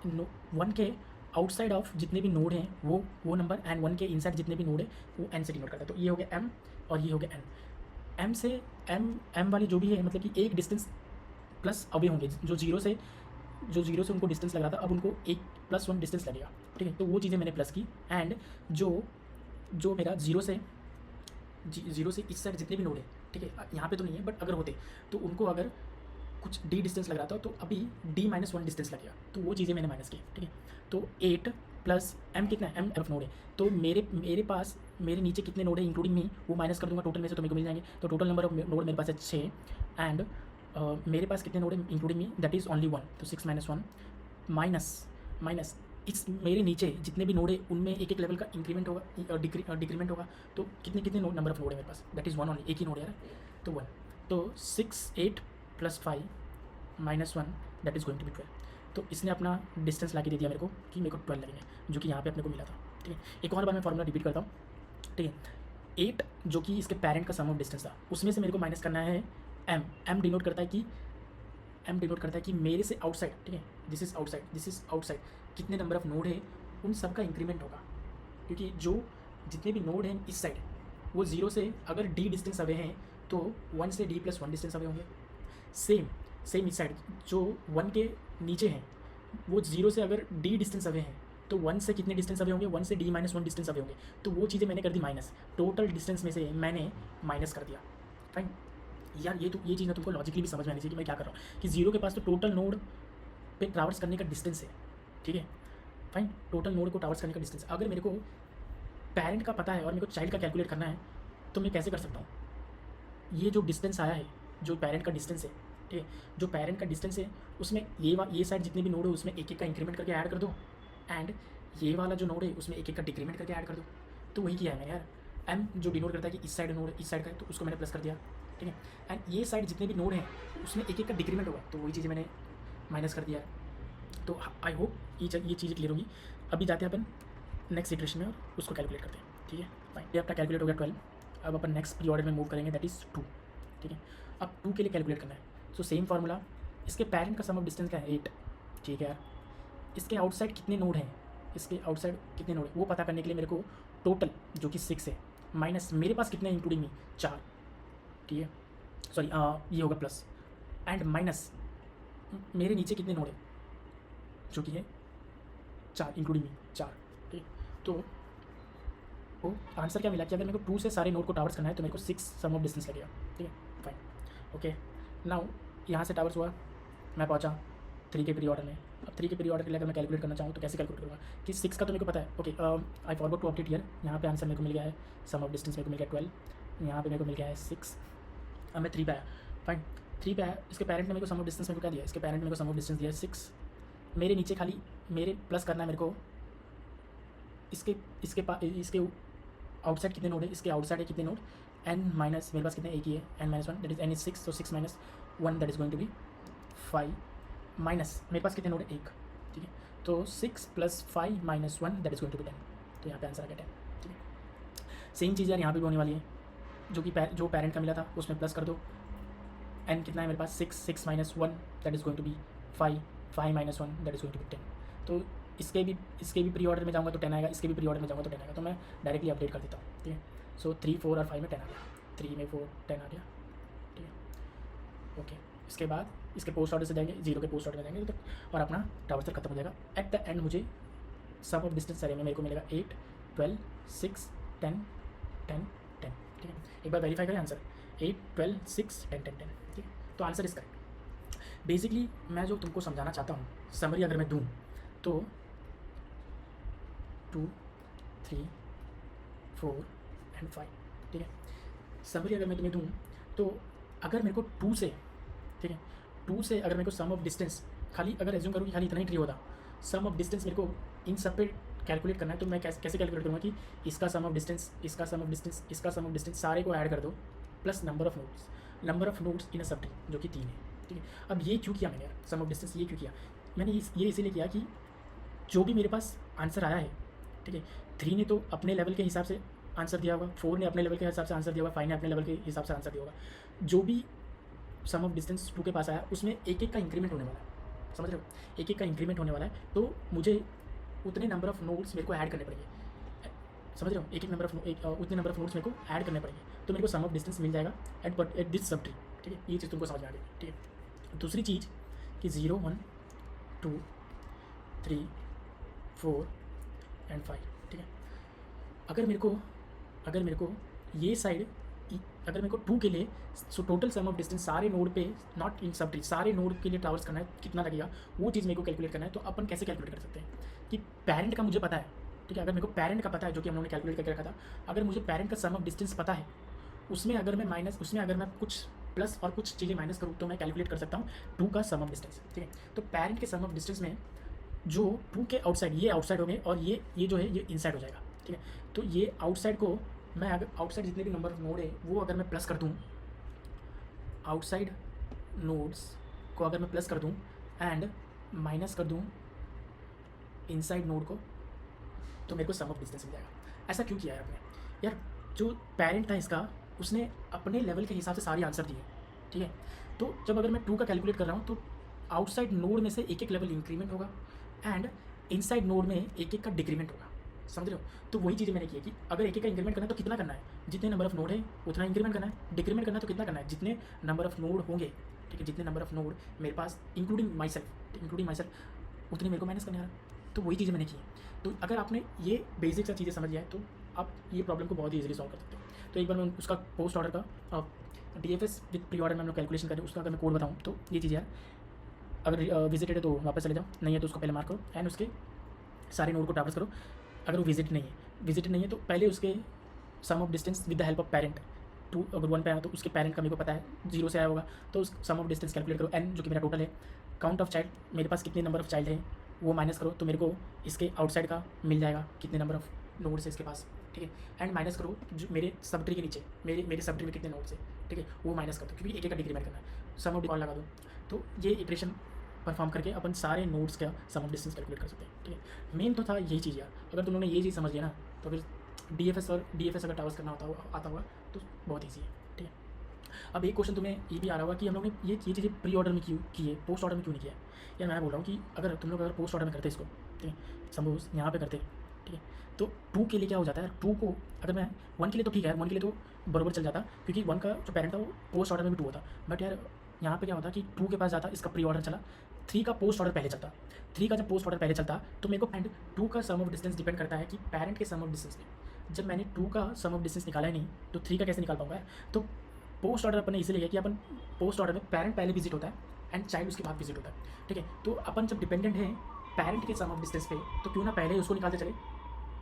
1 के आउटसाइड ऑफ जितने भी नोड हैं वो नंबर, एंड 1 के इनसाइड जितने भी नोड है वो n से डिनोट करता है। तो ये हो गया m और ये हो गया n। m से m वाले जो भी है मतलब कि एक डिस्टेंस प्लस अवे होंगे, जो जीरो से उनको डिस्टेंस लग रहा था, अब उनको एक +1 डिस्टेंस लगेगा, ठीक है। तो वो चीज़ें मैंने प्लस की, एंड जो मेरा जीरो से इस साइड जितने भी नोड है, ठीक है, यहाँ पे तो नहीं है बट अगर होते तो उनको अगर कुछ d डिस्टेंस लग रहा था तो अभी d-1 डिस्टेंस लगेगा, तो वो चीज़ें मैंने माइनस की, ठीक है। तो 8 प्लस m कितना है, m एफ नोड है, तो मेरे पास मेरे नीचे कितने नोड है इंक्लूडिंग मी, वो माइनस कर दूंगा टोटल में से, तो मेरे को मिल जाएंगे। तो टोटल नंबर ऑफ नोड मेरे पास है 6, एंड मेरे पास कितने नोड है including me, that is only 1, तो 6 - 1 माइनस इस मेरे नीचे जितने भी नोड है उनमें एक एक लेवल का इंक्रीमेंट होगा, डिक्रीमेंट होगा। तो कितने नोड, नंबर ऑफ नोड है मेरे पास, दैट इज़ 1 ओनली, एक ही नोड है यार, तो 1। तो 6 8 + 5 - 1 that is going to be 12। तो इसने अपना डिस्टेंस ला के दे दिया मेरे को कि मेरे को 12 लगेंगे, जो कि यहाँ पे अपने को मिला था, ठीक है। एक और बार मैं फॉर्मूला रिपीट करता हूँ, ठीक है। 8 जो कि इसके पेरेंट का सम ऑफ डिस्टेंस था, उसमें से मेरे को माइनस करना है m डिनोट करता है कि मेरे से आउटसाइड, ठीक है, दिस इज़ आउटसाइड कितने नंबर ऑफ नोड है उन सब का इंक्रीमेंट होगा, क्योंकि जो जितने भी नोड हैं इस साइड वो 0 से अगर d डिस्टेंस अवे हैं तो 1 से d+1 डिस्टेंस अवे होंगे। सेम इस साइड जो 1 के नीचे हैं वो 0 से अगर d डिस्टेंस अवे हैं तो 1 से कितने डिस्टेंस अवे होंगे, 1 से d-1 डिस्टेंस अवे होंगे। तो वो चीज़ें मैंने कर दी माइनस, टोटल डिस्टेंस में से मैंने माइनस कर दिया, फाइन। यार ये चीज़ ना तुमको लॉजिकली भी समझ में आनी चाहिए कि मैं क्या कर रहा हूँ, कि 0 के पास तो टोटल नोड पे ट्रावर्स करने का डिस्टेंस है, ठीक है, फाइन। टोटल नोड को ट्रावर्स करने का डिस्टेंस, अगर मेरे को पेरेंट का पता है और मेरे को चाइल्ड का कैलकुलेट करना है तो मैं कैसे कर सकता हूँ। ये जो डिस्टेंस आया है, जो पेरेंट का डिस्टेंस है, ठीक है, जो पेरेंट का डिस्टेंस है उसमें ये साइड जितने भी नोड है उसमें एक एक का इंक्रीमेंट करके ऐड कर दो, एंड ये वाला जो नोड है उसमें एक एक का डिक्रीमेंट करके ऐड कर दो। तो वही किया है मैंने यार। m जो डिनोट करता है कि इस साइड नोड इस साइड का है तो उसको मैंने प्लस कर दिया, ठीक है, एंड ये साइड जितने भी नोड हैं उसमें एक एक का डिक्रीमेंट होगा, तो वही चीज़ें मैंने माइनस कर दिया है। तो आई होप ये चीज़ें क्लियर होगी। अभी जाते हैं अपन नेक्स्ट इटरेशन में और उसको कैलकुलेट करते हैं, ठीक है, फाइन। ये अपना कैलकुलेट हो गया 12। अब अपन नेक्स्ट प्री ऑर्डर में मूव करेंगे, दैट इज़ 2, ठीक है। अब 2 के लिए कैलकुलेट करना है, सो सेम फार्मूला, इसके पेरेंट का सम ऑफ डिस्टेंस क्या है 8, ठीक है यार। इसके आउटसाइड कितने नोड हैं, इसके आउटसाइड कितने नोड है वो पता करने के लिए मेरे को टोटल जो कि 6 है माइनस मेरे पास कितने इंक्लूडिंग मी 4, ठीक है, सॉरी ये होगा प्लस, एंड माइनस मेरे नीचे कितने नोड है जो कि है 4 इंक्लूडिंग मी 4, ठीक। तो वो आंसर क्या मिला कि अगर मेरे को 2 से सारे नोड को टावर्स करना है तो मेरे को 6 सम ऑफ डिस्टेंस लगेगा, ठीक है, फाइन, ओके। नाउ यहाँ से टावर्स हुआ, मैं पहुँचा 3 के पीरियड में। अब 3 के पीरियड के लिए अगर मैं कैलकुलेट करना चाहूँ तो कैसे कैलकुलेट करूँगा कि 6 का तो मेरे को पता है, okay, I forgot to update here. यहाँ पे आंसर मेरे को मिल गया है, सम ऑफ डिस्टेंस मेरे को मिल गया 12, यहाँ पे मेरे को मिल गया है 6। अब मैं 3 पे आया, फाइन, 3 पे आया, इसके पेरेंट ने मेरे को सम ऑफ डिस्टेंस मेरे को क्या दिया, इसके पेरेंट ने मेरे को सम ऑफ डिस्टेंस दिया 6। मेरे नीचे खाली मेरे प्लस करना है मेरे को इसके आउटसाइड कितने नोड है, इसके आउटसाइड है कितने नोड n माइनस मेरे पास कितने एक ही है n-1 that is n is 6, तो 6 - 1 that is going to be 5 minus मेरे पास कितने नोड है 1, ठीक है, तो 6 + 5 - 1 that is going to be 10। तो यहाँ पे आंसर आ गया 10, ठीक है। सेम चीज़ यार यहाँ पे भी होने वाली है, जो कि जो पेरेंट का मिला था उसमें प्लस कर दो, n कितना है मेरे पास 6 - 1 that is going to be 5 - 1 that is going to be 10। तो इसके भी प्री ऑर्डर में जाऊँगा तो 10 आएगा, इसके भी प्री ऑर्डर में जाऊँगा तो 10 आएगा, तो मैं डायरेक्टली अपडेट कर देता हूँ, ठीक है। सो 3 4 और 5 में 10 आ गया, 3 में 4 10 आ गया, ठीक है, ओके। इसके बाद इसके पोस्ट ऑर्डर से जाएंगे, 0 के पोस्ट ऑर्डर में जाएंगे तो और अपना ट्रावर्सल खत्म हो जाएगा। एट द एंड मुझे सम ऑफ डिस्टेंस अरे में मेरे को मिलेगा 8 12 6 10 10 10, ठीक है। एक बार वेरीफाई करें आंसर, 8 12 6 10 10 10, ठीक है। तो आंसर इज करेक्ट। बेसिकली मैं जो तुमको समझाना चाहता हूँ, समरी अगर मैं दूँ तो 2 3 4 एंड 5, ठीक है। समरी अगर मैं तुम्हें दूँ तो अगर मेरे को 2 से, ठीक है, 2 से अगर मेरे को सम ऑफ डिस्टेंस खाली अगर एज्यूम करूँ कि खाली इतना ही ट्री होता, सम ऑफ डिस्टेंस मेरे को इन सब पे कैलकुलेट करना है तो मैं कैसे कैलकुलेट करूँगा कि इसका सम ऑफ डिस्टेंस, इसका सम ऑफ डिस्टेंस, इसका सम ऑफ डिस्टेंस, सारे को ऐड कर दो plus number of nodes in a sub tree, जो कि 3 है, ठीक है। अब ये क्यों किया मैंने यार, सम ऑफ डिस्टेंस ये क्यों किया मैंने, ये इसीलिए किया कि जो भी मेरे पास आंसर आया है, ठीक है, 3 ने तो अपने लेवल के हिसाब से आंसर दिया होगा, 4 ने अपने लेवल के हिसाब से आंसर दिया होगा, 5 ने अपने लेवल के हिसाब से आंसर दिया होगा। जो भी सम ऑफ डिस्टेंस 2 के पास आया उसमें एक एक का इंक्रीमेंट होने वाला है, समझ रहे हो, एक एक का इंक्रीमेंट होने वाला है। तो मुझे उतने नंबर ऑफ नोड्स मेरे को ऐड करने पड़ेंगे, समझ रहे हो, एक नंबर ऑफ उतने नंबर ऑफ नोड्स मेरे को ऐड करने पड़ेंगे, तो मेरे को सम ऑफ डिस्टेंस मिल जाएगा एट दिस सब ट्री, ठीक है। ये चीज़ तुमको समझ में आ गई, ठीक है। दूसरी चीज़ कि 0 1 2 3 4 एंड 5, ठीक है। अगर मेरे को ये साइड, अगर मेरे को 2 के लिए, so total sum of distance सारे नोड पे, नॉट इन सब ट्री, सारे नोड के लिए ट्रैवर्स करना है, कितना लगेगा वो चीज़ मेरे को कैलकुलेट करना है। तो अपन कैसे कैलकुलेट कर सकते हैं कि पेरेंट का मुझे पता है, ठीक है। अगर मेरे को पेरेंट का पता है, जो कि हम लोगों ने कैलकुलेट करके रखा था, अगर मुझे पेरेंट का सम ऑफ डिस्टेंस पता है, उसमें अगर मैं कुछ प्लस और कुछ चीज़ें माइनस करूँ तो मैं कैलकुलेट कर सकता हूँ 2 का सम ऑफ डिस्टेंस, ठीक है। तो पेरेंट के सम ऑफ डिस्टेंस में जो 2 के आउटसाइड, ये आउटसाइड हो गए और ये जो है ये इनसाइड हो जाएगा, ठीक है। तो ये आउटसाइड को मैं, अगर आउटसाइड जितने भी नंबर ऑफ नोड है वो अगर मैं प्लस कर दूँ, आउटसाइड नोड्स को अगर मैं प्लस कर दूँ एंड माइनस कर दूँ इनसाइड नोड को, तो मेरे को सम ऑफ डिस्टेंस मिल जाएगा। ऐसा क्यों किया है आपने यार, जो पेरेंट था इसका उसने अपने लेवल के हिसाब से सारे आंसर दिए, ठीक है। तो जब अगर मैं 2 का कैलकुलेट कर रहा हूँ तो आउटसाइड नोड में से एक एक लेवल इंक्रीमेंट होगा एंड इनसाइड नोड में एक एक का डिक्रीमेंट होगा, समझ रहे हो। तो वही चीज़ें मैंने की है कि अगर एक एक का इंक्रीमेंट करना है तो कितना करना है, जितने नंबर ऑफ नोड है उतना इंक्रीमेंट करना है, डिक्रीमेंट करना है तो कितना करना है, जितने नंबर ऑफ नोड होंगे, ठीक है, जितने नंबर ऑफ नोड मेरे पास इंक्लूडिंग माई सेल्फ उतने मेरे को माइनस करने आ रहा है। तो वही चीज़ें मैंने की है। तो अगर आपने ये बेसिक सा चीज़ें समझ लिया है तो आप ये प्रॉब्लम को बहुत ही ईजिली सॉल्व कर सकते हो। तो एक बार मैं उसका पोस्ट ऑर्डर का DFS विद प्री ऑर्डर में हम लोग कैलकुलेशन करें, उसका अगर मैं कोड बताऊँ तो ये चीज़ यार, अगर विजिटेड है तो वापस चले जाओ, नहीं है तो उसको पहले मार्क करो एंड उसके सारे नोड को ट्रैवर्स करो। अगर वो विजिट नहीं है तो पहले उसके sum of distance with the help of parent, 2 अगर 1 पे आया तो उसके पेरेंट का मेरे को पता है 0 से आया होगा, तो उस सम ऑफ डिस्टेंस कैलकुलेट करो, n जो कि मेरा टोटल है, काउंट ऑफ चाइल्ड मेरे पास कितने नंबर ऑफ चाइल्ड है वो माइनस करो, तो मेरे को इसके आउटसाइड का मिल जाएगा कितने नंबर ऑफ नोड्स है इसके पास, ठीक है। एंड माइनस करो जो मेरे सब ट्री के नीचे, मेरे सब ट्री में कितने नोड्स है, ठीक है, वो माइनस कर दो, क्योंकि एक एक का डिक्रीमेंट करना है, सम ऑफ डिकॉल लगा दो। तो ये इटरेशन परफॉर्म करके अपन सारे नोड्स का सम ऑफ डिस्टेंस कैलकुलेट कर सकते हैं, ठीक है। मेन तो था यही चीज़ यार, अगर तुम लोगों ने ये चीज़ समझ लिया ना तो फिर DFS अगर ट्रैवर्स करना आता हुआ तो बहुत ईजी है, ठीक है। अब एक क्वेश्चन तुम्हें ये भी आ रहा होगा कि हम लोग ने ये चीज़ें प्री ऑर्डर में क्यों की है, पोस्ट ऑर्डर में क्यों नहीं किया है। यार मैं बोल रहा हूँ कि अगर तुम लोग पोस्ट ऑर्डर में करते इसको, ठीक है, सपोज यहाँ पे करते, ठीक है, तो 2 के लिए क्या हो जाता है, 2 को अगर मैं 1 के लिए तो ठीक है, 1 के लिए तो बराबर चल जाता, क्योंकि 1 का जो पेरेंट था वो पोस्ट ऑर्डर में भी 2 होता। बट यार यहाँ पे क्या होता कि 2 के पास जाता, इसका प्री ऑर्डर चला, 3 का पोस्ट ऑर्डर पहले चलता, 3 का जब पोस्ट ऑर्डर पहले चलता तो मेरे को एंड 2 का सम ऑफ डिस्टेंस डिपेंड करता है कि पेरेंट के सम ऑफ डिस्टेंस में। जब मैंने 2 का सम ऑफ डिस्टेंस निकाला ही नहीं तो 3 का कैसे निकाल पाऊंगा। तो पोस्ट ऑर्डर अपन ने इसीलिए कि अपन पोस्ट ऑर्डर में पेरेंट पहले विजिट होता है एंड चाइल्ड उसके बाद विजिट होता है, ठीक है। तो अपन जब डिपेंडेंट है पेरेंट के सम ऑफ डिस्टेंस पे तो क्यों ना पहले ही उसको निकालते चले,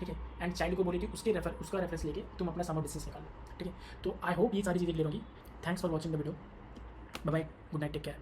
ठीक है, एंड चाइल्ड को बोले कि उसका रेफरेंस लेके तुम अपना सम ऑफ डिस्टेंस निकालो, ठीक है। तो आई होप ये सारी चीज़ें क्लियर होगी। Thanks for watching the video, bye bye, good night, take care.